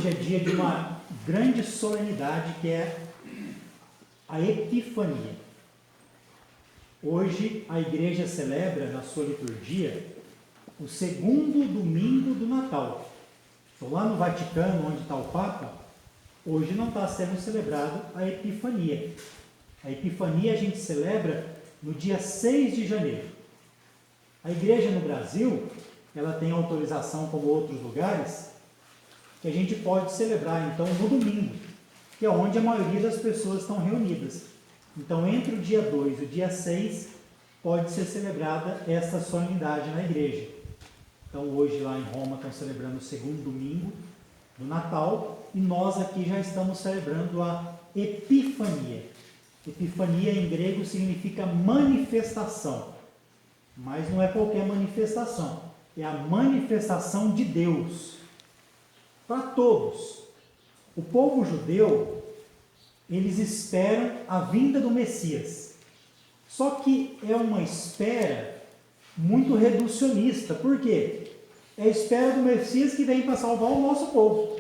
Hoje é dia de uma grande solenidade que é a Epifania. Hoje a igreja celebra na sua liturgia o segundo domingo do Natal. Então, lá no Vaticano, onde está o Papa, hoje não está sendo celebrado a Epifania. A Epifania a gente celebra no dia 6 de janeiro. A igreja no Brasil, ela tem autorização, como outros lugares, que a gente pode celebrar, então, no domingo, que é onde a maioria das pessoas estão reunidas. Então, entre o dia 2 e o dia 6, pode ser celebrada essa solenidade na igreja. Então, hoje lá em Roma estão celebrando o segundo domingo do Natal, e nós aqui já estamos celebrando a Epifania. Epifania em grego significa manifestação, mas não é qualquer manifestação, é a manifestação de Deus para todos. O povo judeu, eles esperam a vinda do Messias, só que é uma espera muito reducionista. Por quê? É a espera do Messias que vem para salvar o nosso povo.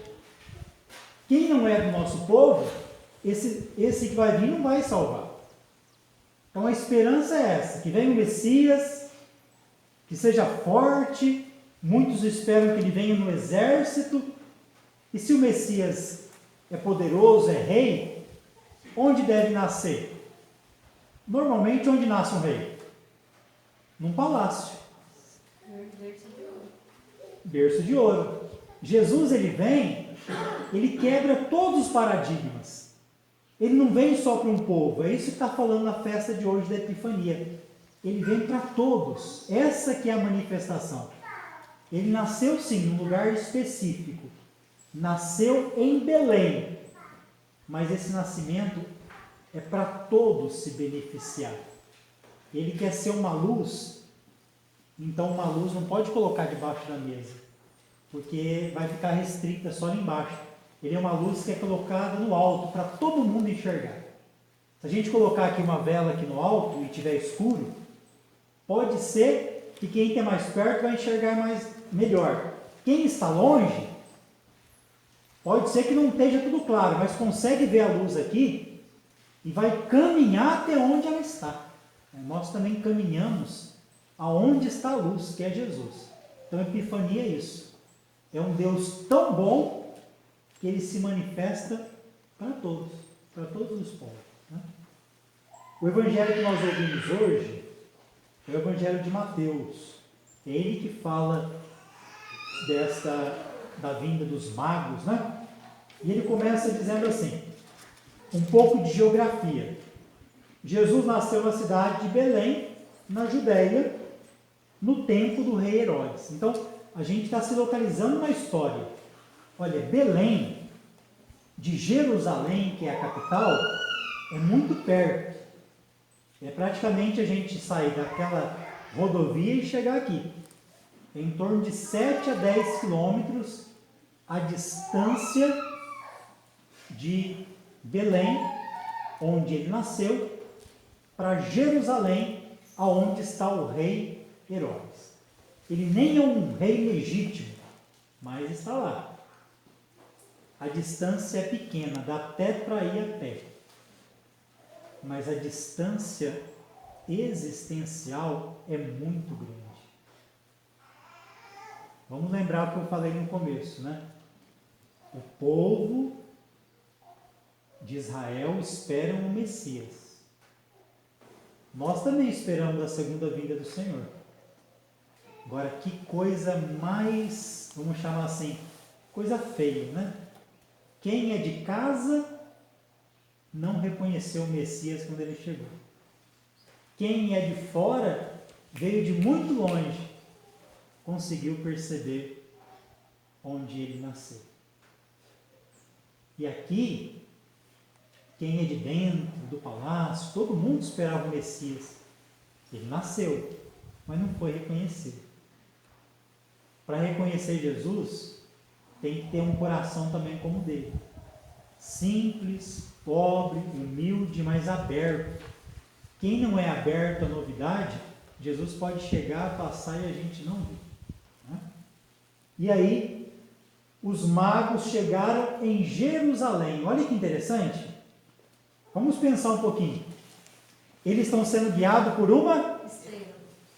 Quem não é do nosso povo, esse que vai vir não vai salvar. Então a esperança é essa, que venha o Messias, que seja forte. Muitos esperam que ele venha no exército. E se o Messias é poderoso, é rei, onde deve nascer? Normalmente, onde nasce um rei? Num palácio. Berço de ouro. Jesus, ele vem, ele quebra todos os paradigmas. Ele não vem só para um povo, é isso que está falando na festa de hoje da Epifania. Ele vem para todos. Essa que é a manifestação. Ele nasceu sim, num lugar específico. Nasceu em Belém. Mas esse nascimento é para todos se beneficiar. Ele quer ser uma luz, então uma luz não pode colocar debaixo da mesa, porque vai ficar restrita só ali embaixo. Ele é uma luz que é colocada no alto, para todo mundo enxergar. Se a gente colocar aqui uma vela aqui no alto e tiver escuro, pode ser que quem está mais perto vai enxergar melhor. Quem está longe, pode ser que não esteja tudo claro, mas consegue ver a luz aqui e vai caminhar até onde ela está. Nós também caminhamos aonde está a luz, que é Jesus. Então a Epifania é isso. É um Deus tão bom que ele se manifesta para todos os povos. Né? O evangelho que nós ouvimos hoje é o evangelho de Mateus. É ele que fala da vinda dos magos, né? E ele começa dizendo assim, um pouco de geografia. Jesus nasceu na cidade de Belém, na Judéia, no tempo do rei Herodes. Então, a gente está se localizando na história. Olha, Belém, de Jerusalém, que é a capital, é muito perto. É praticamente a gente sair daquela rodovia e chegar aqui. É em torno de 7 a 10 quilômetros a distância de Belém, onde ele nasceu, para Jerusalém, aonde está o rei Herodes. Ele nem é um rei legítimo, mas está lá. A distância é pequena, dá até para ir a pé. Mas a distância existencial é muito grande. Vamos lembrar o que eu falei no começo, né? O povo de Israel espera o Messias. Nós também esperamos a segunda vinda do Senhor. Agora, que coisa mais, vamos chamar assim, coisa feia, né? Quem é de casa não reconheceu o Messias quando ele chegou. Quem é de fora, veio de muito longe, conseguiu perceber onde ele nasceu. E aqui, quem é de dentro do palácio, todo mundo esperava o Messias. Ele nasceu, mas não foi reconhecido. Para reconhecer Jesus, tem que ter um coração também como o dele. Simples, pobre, humilde, mas aberto. Quem não é aberto à novidade, Jesus pode chegar, passar e a gente não vê. Né? E aí, os magos chegaram em Jerusalém. Olha que interessante. Vamos pensar um pouquinho. Eles estão sendo guiados por uma Estrela.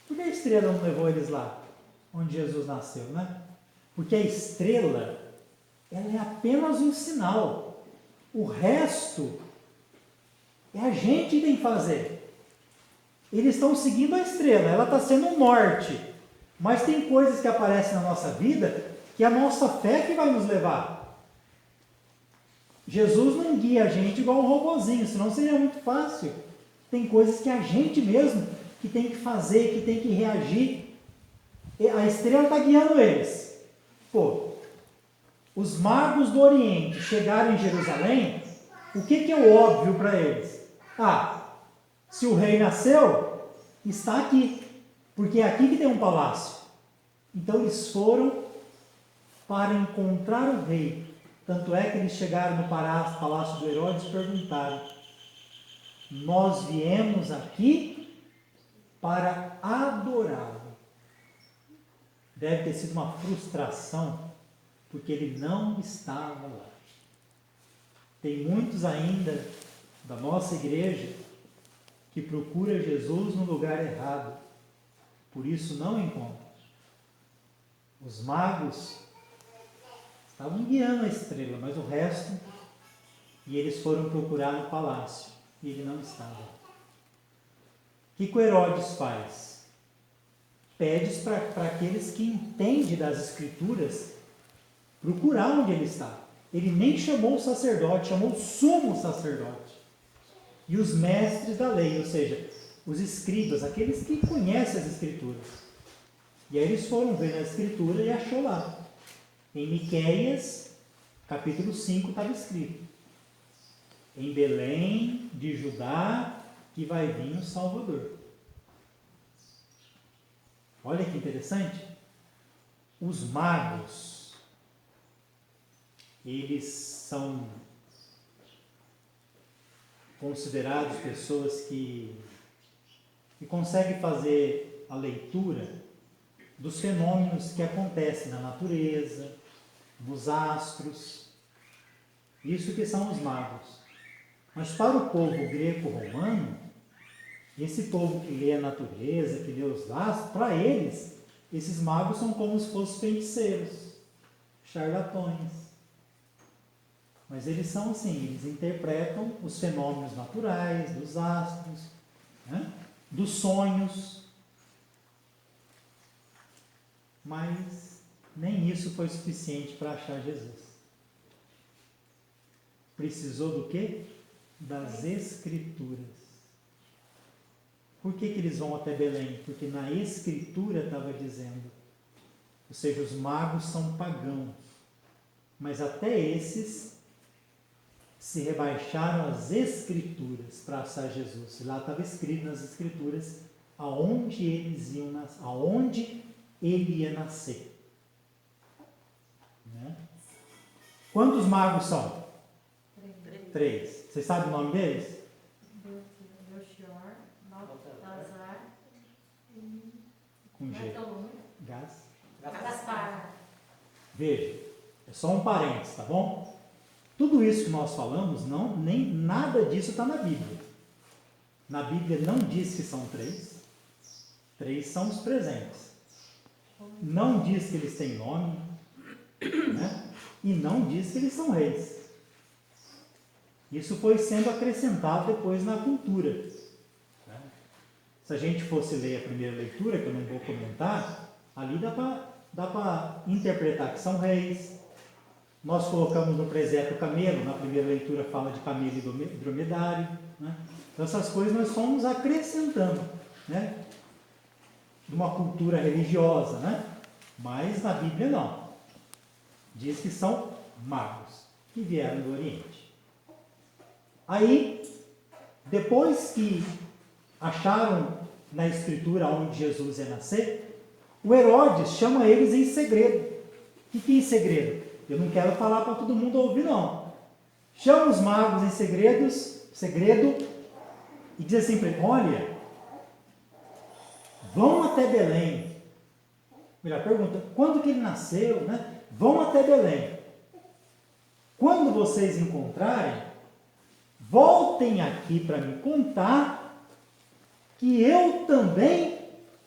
Por que a estrela não levou eles lá, onde Jesus nasceu, né? Porque a estrela, ela é apenas um sinal. O resto é a gente que tem que fazer. Eles estão seguindo a estrela, ela está sendo um norte. Mas tem coisas que aparecem na nossa vida que é a nossa fé que vai nos levar. Jesus não guia a gente igual um robozinho, senão seria muito fácil. Tem coisas que a gente mesmo que tem que fazer, que tem que reagir. E a estrela está guiando eles. Pô, os magos do Oriente chegaram em Jerusalém, o que é o óbvio para eles? Se o rei nasceu, está aqui, porque é aqui que tem um palácio. Então eles foram para encontrar o rei. Tanto é que eles chegaram no palácio do Herodes e perguntaram: nós viemos aqui para adorá-lo. Deve ter sido uma frustração, porque ele não estava lá. Tem muitos ainda da nossa igreja que procura Jesus no lugar errado, por isso não encontra. Os magos estavam guiando a estrela, mas o resto, e eles foram procurar no palácio, e ele não estava. O que o Herodes faz? Pede para aqueles que entendem das escrituras procurar onde ele está. Ele nem chamou o sacerdote, chamou o sumo sacerdote. E os mestres da lei, ou seja, os escribas, aqueles que conhecem as escrituras. E aí eles foram ver na escritura e achou lá. Em Miqueias, capítulo 5, estava escrito: em Belém de Judá que vai vir o Salvador. Olha que interessante. Os magos, eles são considerados pessoas que conseguem fazer a leitura dos fenômenos que acontecem na natureza, nos astros. Isso que são os magos. Mas para o povo greco-romano, esse povo que lê a natureza, que lê os astros, para eles, esses magos são como se fossem feiticeiros, charlatões. Mas eles são assim, eles interpretam os fenômenos naturais, dos astros, né? Dos sonhos. Mas nem isso foi suficiente para achar Jesus. Precisou do quê? Das Escrituras. Por que eles vão até Belém? Porque na Escritura estava dizendo, ou seja, os magos são pagãos, mas até esses se rebaixaram às Escrituras para achar Jesus. Lá estava escrito nas Escrituras aonde eles iam nascer, aonde ele ia nascer. Né? Quantos magos são? 3. Vocês sabem o nome deles? Belchior, Baltazar e Com G. Gaspar. Veja, é só um parênteses, tá bom? Tudo isso que nós falamos, nem nada disso está na Bíblia. Na Bíblia não diz que são 3. 3 são os presentes. Não diz que eles têm nome, né? E não diz que eles são reis. Isso foi sendo acrescentado depois na cultura. Né? Se a gente fosse ler a primeira leitura, que eu não vou comentar, ali dá para interpretar que são reis. Nós colocamos no presépio camelo, na primeira leitura fala de camelo e dromedário. Né? Então essas coisas nós fomos acrescentando, né? De uma cultura religiosa, né? Mas na Bíblia não. Diz que são magos, que vieram do Oriente. Aí, depois que acharam na Escritura onde Jesus ia nascer, o Herodes chama eles em segredo. O que é em segredo? Eu não quero falar para todo mundo ouvir, não. Chama os magos em segredo, e diz assim para ele: olha, vão até Belém. Melhor pergunta, quando que ele nasceu, né? Vão até Belém. quando vocês encontrarem, voltem aqui para me contar que eu também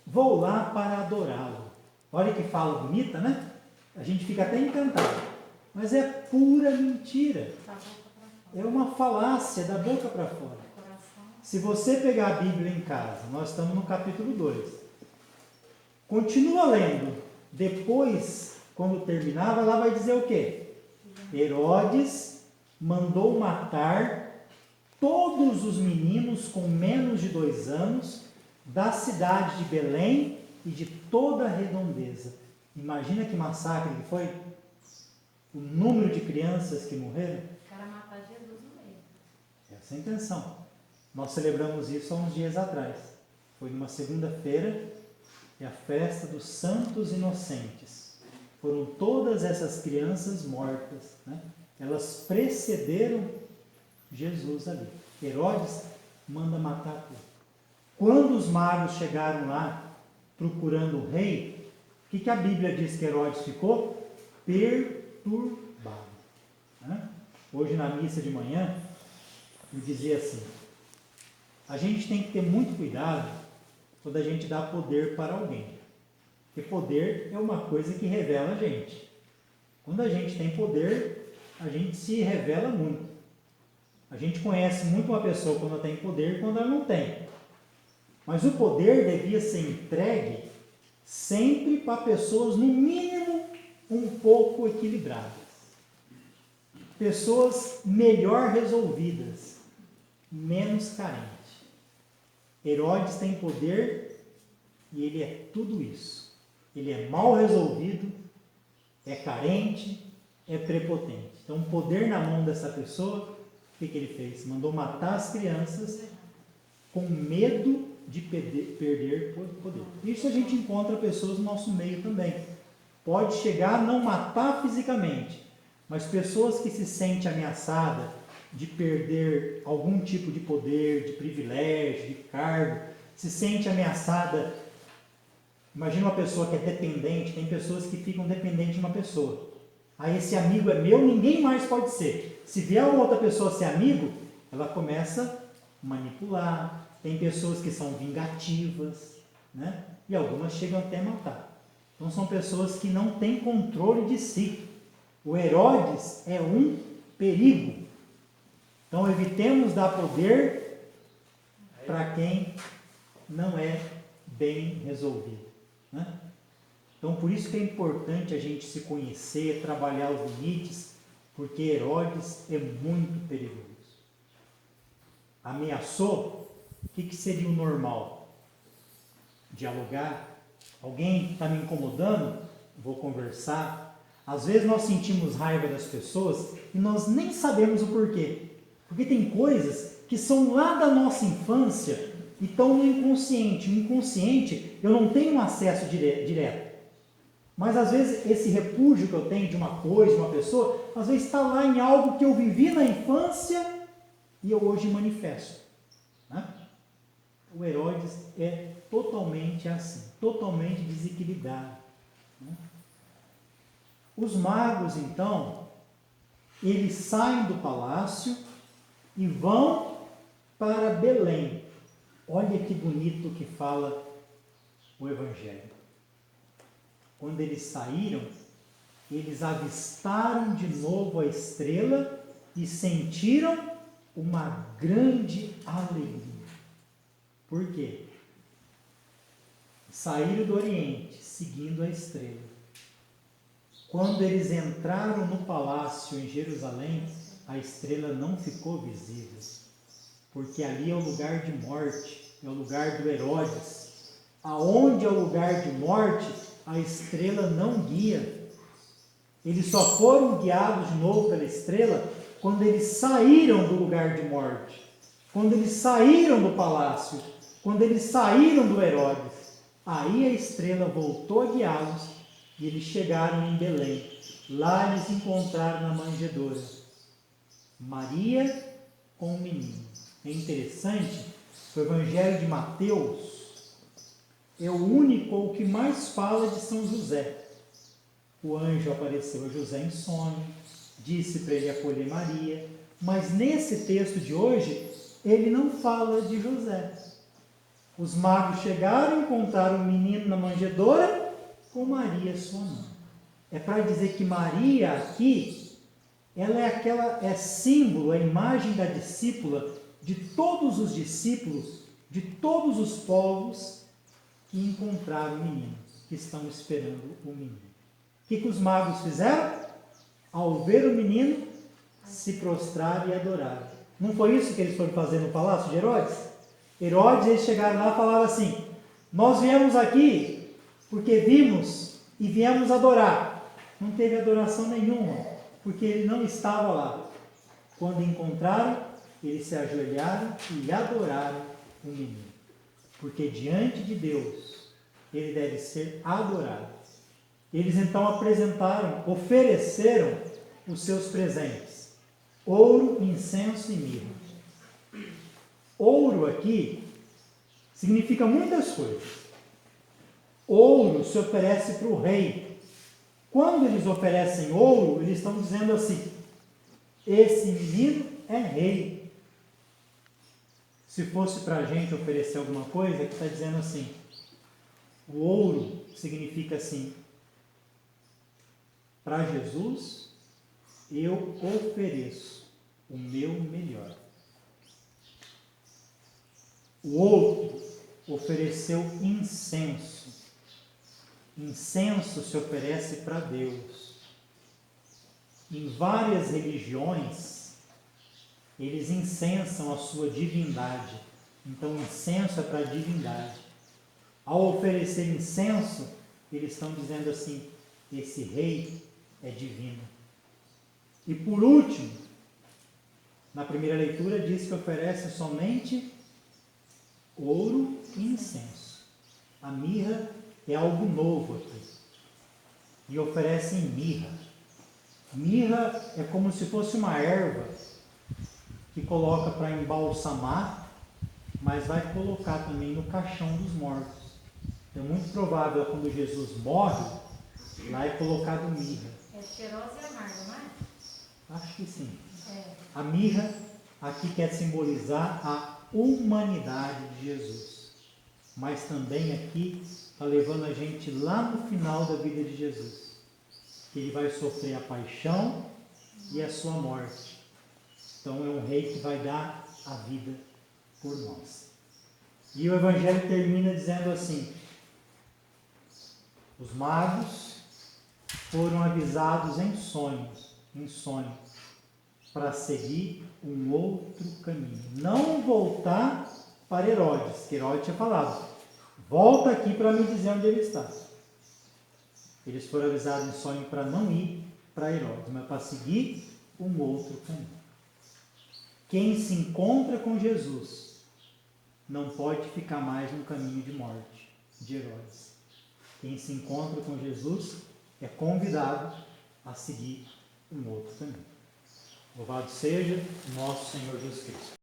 vou lá para adorá-lo. Olha que fala bonita, né? A gente fica até encantado. Mas é pura mentira. É uma falácia da boca para fora. Se você pegar a Bíblia em casa, nós estamos no capítulo 2. Continua lendo. Depois, quando terminar, lá vai dizer o quê? Herodes mandou matar todos os meninos com menos de 2 anos da cidade de Belém e de toda a redondeza. Imagina que massacre que foi? O número de crianças que morreram. Para matar Jesus no meio. Essa é a intenção. Nós celebramos isso há uns dias atrás. Foi numa segunda-feira, é a festa dos Santos Inocentes. Foram todas essas crianças mortas, né? Elas precederam Jesus ali. Herodes manda matar tudo. Quando os magos chegaram lá procurando o rei, o que a Bíblia diz que Herodes ficou? Perturbado. Né? Hoje na missa de manhã, eu dizia assim, a gente tem que ter muito cuidado quando a gente dá poder para alguém. Porque poder é uma coisa que revela a gente. Quando a gente tem poder, a gente se revela muito. A gente conhece muito uma pessoa quando ela tem poder e quando ela não tem. Mas o poder devia ser entregue sempre para pessoas, no mínimo, um pouco equilibradas. Pessoas melhor resolvidas, menos carentes. Herodes tem poder e ele é tudo isso. Ele é mal resolvido, é carente, é prepotente. Então, o poder na mão dessa pessoa, o que ele fez? Mandou matar as crianças com medo de perder poder. Isso a gente encontra pessoas no nosso meio também. Pode chegar a não matar fisicamente, mas pessoas que se sentem ameaçadas de perder algum tipo de poder, de privilégio, de cargo, se sente ameaçada. Imagina uma pessoa que é dependente, tem pessoas que ficam dependentes de uma pessoa. Aí esse amigo é meu, ninguém mais pode ser. Se vier uma outra pessoa ser amigo, ela começa a manipular. Tem pessoas que são vingativas, né? E algumas chegam até a matar. Então são pessoas que não têm controle de si. O Herodes é um perigo. Então evitemos dar poder para quem não é bem resolvido, né? Então por isso que é importante a gente se conhecer, trabalhar os limites, porque Herodes é muito perigoso. Ameaçou, o que seria o normal? Dialogar. Alguém está me incomodando? Vou conversar. Às vezes nós sentimos raiva das pessoas e nós nem sabemos o porquê. Porque tem coisas que são lá da nossa infância e estão no inconsciente. No inconsciente eu não tenho acesso direto. Mas às vezes esse repúdio que eu tenho de uma coisa, de uma pessoa, às vezes está lá em algo que eu vivi na infância e eu hoje manifesto. Né? O Herodes é totalmente assim, totalmente desequilibrado. Né? Os magos, então, eles saem do palácio e vão para Belém. Olha que bonito que fala o Evangelho. Quando eles saíram, eles avistaram de novo a estrela e sentiram uma grande alegria. Por quê? Saíram do Oriente, seguindo a estrela. Quando eles entraram no palácio em Jerusalém, a estrela não ficou visível, porque ali é o lugar de morte, é o lugar do Herodes. Aonde é o lugar de morte, a estrela não guia. Eles só foram guiados de novo pela estrela quando eles saíram do lugar de morte, quando eles saíram do palácio, quando eles saíram do Herodes. Aí a estrela voltou a guiá-los e eles chegaram em Belém. Lá eles encontraram na manjedoura Maria com o menino. É interessante, o Evangelho de Mateus é o único ou que mais fala de São José. O anjo apareceu a José em sonho, disse para ele acolher Maria, mas nesse texto de hoje, ele não fala de José. Os magos chegaram e encontraram o menino na manjedoura com Maria, sua mãe. É para dizer que Maria aqui, ela é símbolo, a imagem da discípula de todos os discípulos, de todos os povos que encontraram o menino, que estão esperando o menino. O que os magos fizeram? Ao ver o menino, se prostraram e adoraram. Não foi isso que eles foram fazer no palácio de Herodes? Herodes, eles chegaram lá e falaram assim: nós viemos aqui porque vimos e viemos adorar. Não teve adoração nenhuma, porque ele não estava lá. Quando encontraram, eles se ajoelharam e adoraram o menino. Porque diante de Deus, ele deve ser adorado. Eles então ofereceram os seus presentes: ouro, incenso e mirra. Ouro aqui significa muitas coisas. Ouro se oferece para o rei. Quando eles oferecem ouro, eles estão dizendo assim: esse menino é rei. Se fosse para a gente oferecer alguma coisa, que está dizendo assim, o ouro significa assim: para Jesus, eu ofereço o meu melhor. O outro ofereceu incenso. Incenso se oferece para Deus. Em várias religiões, eles incensam a sua divindade. Então, incenso é para a divindade. Ao oferecer incenso, eles estão dizendo assim: esse rei é divino. E por último, na primeira leitura diz que oferece somente ouro e incenso. A mirra é algo novo aqui. E oferecem mirra. Mirra é como se fosse uma erva que coloca para embalsamar, mas vai colocar também no caixão dos mortos. É muito provável quando Jesus morre, lá é colocado mirra. É cheirosa e amarga, não é? Acho que sim. É. A mirra aqui quer simbolizar a humanidade de Jesus. Mas também aqui está levando a gente lá no final da vida de Jesus. Que ele vai sofrer a paixão e a sua morte. Então é um rei que vai dar a vida por nós. E o Evangelho termina dizendo assim: os magos foram avisados em sonho, para seguir um outro caminho. Não voltar para Herodes, que Herodes tinha falado: volta aqui para me dizer onde ele está. Eles foram avisados em sonho para não ir para Herodes, mas para seguir um outro caminho. Quem se encontra com Jesus não pode ficar mais no caminho de morte de Herodes. Quem se encontra com Jesus é convidado a seguir um outro caminho. Louvado seja nosso Senhor Jesus Cristo.